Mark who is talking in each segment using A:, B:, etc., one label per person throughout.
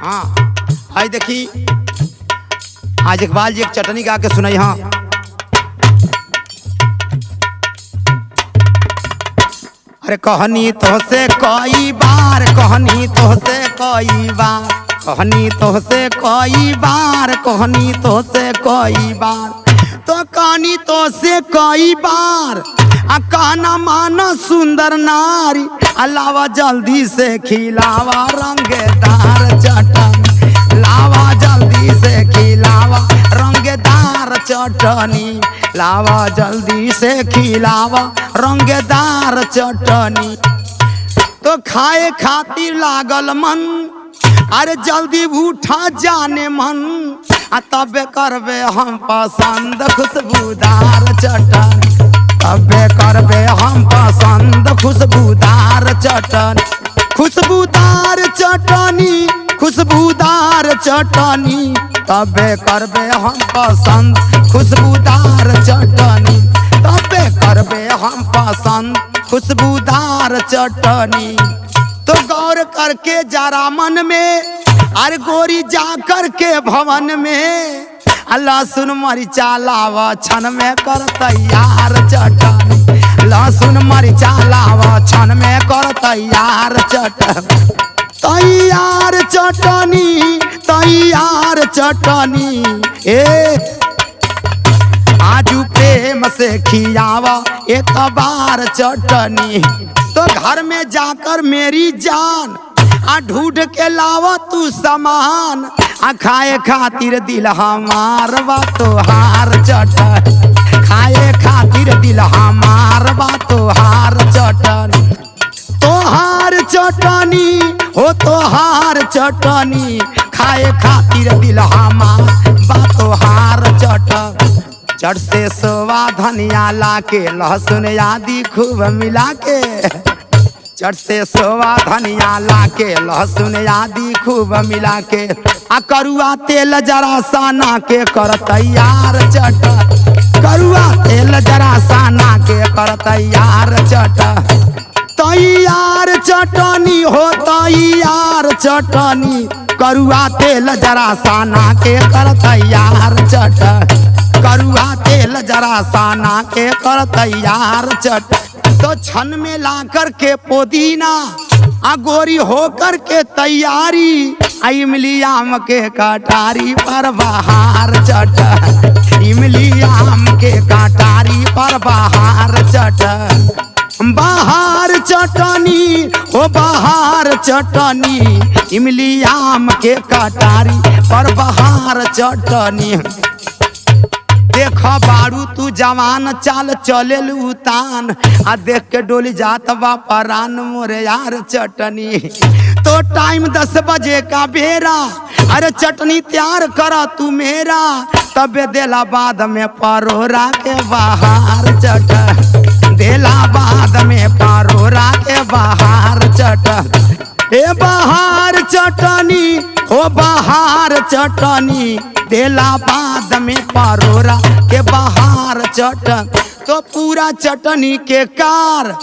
A: हाँ आई देखी आज इकबाल जी एक चटनी गा के सुनाई। हाँ अरे कहनी तो से कई बार, कहनी तो से कई बार, कहनी तो से कई बार, कहनी तो से कई बार, तो कहनी तो से कई बार कहना माना सुंदर नारी, अलावा जल्दी से खिलावा रंगदार चटनी, लावा जल्दी से खिलावा रंगदार चटनी, लावा जल्दी से खिलावा रंगदार चटनी। तो खाए खातिर लागल मन, अरे जल्दी उठा जाने मन, तबे करबे हम पसंद खुशबूदार चटनी, तबे करबे हम पसंद खुशबूदार चटनी, खुशबूदार चटनी, खुशबूदार चटनी, तबे करबे हम पसंद खुशबूदार चटनी, तबे करबे हम पसंद खुशबूदार चटनी। तो गौर करके जरा मन में, अरे गोरी जा करके भवन में, लहसुन मरिचा लावा छन में कर तैयार चटनी, लहसुन मरिचा लावा छन में कर तैयार चटनी, तैयार चटनी, तैयार चटनी। आजू प्रेम से खियावा एक बार चटनी, तो घर में जाकर मेरी जान ढूंढ के लावा तू सामान, खाए खातिर दिल हमार बा तोहार चटनी, खाए खातिर दिल हमार बा तोहार चटनी, तोहार चटनी हो तोहार चटनी, खाए खातिर दिल हमार बा तोहार चटनी। चट से सोवा धनिया लाके, लहसुन आदि खूब मिला के, चट से सोवा धनिया लाके, लहसुन आदि खूब मिला के, करुआ तेल जरा साना के कर तैयार चटनी, करुआ तेल जरा साना के कर तैयार चटनी, तैयार चटनी हो तैयार चटनी, करुआ तेल जरा साना के कर तैयार चटनी, करुआ तेल जरा साना के कर तैयार चटनी। तो छन में ला कर के पुदीना, गोरी हो कर के तैयारी, इमली आम के कटारी पर बहार चटनी, इमली आम के कटारी पर बहार चटनी, बहार चटनी हो बहार चटनी, इमली आम के कटारी पर बहार चटनी। देख बारू तू जवान चाल चले उतान, देख के डोली जात बा परान मोरे यार चटनी। तो टाइम 10 बजे का बेरा, अरे चटनी तैयार करा तू मेरा, तबे देला बाद में परोरा के बाहर चटनी, देला बाद में परोरा के बाहर चटनी, ए बाहर चटनी ओ बाहर चटनी, देला बाद में परोरा के बाहर चटनी। तो पूरा चटनी के कार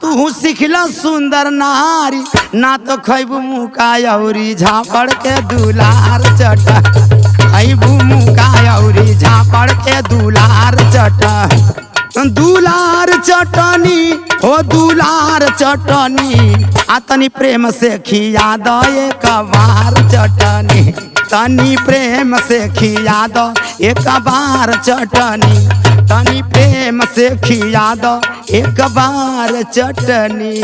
A: तू सिखला सुंदर नारी, ना तो खैबू मुका औरी झापड़ के दुलार चटनी, खैबू मुका औरी झापड़ के दुलार चटनी, दुलार चटनी हो दुलार चटनी, तनी प्रेम से खिया दो एक बार चटनी, तनी प्रेम से खिया दो एक बार चटनी, तनी प्रेम से खिया दो एक बार चटनी।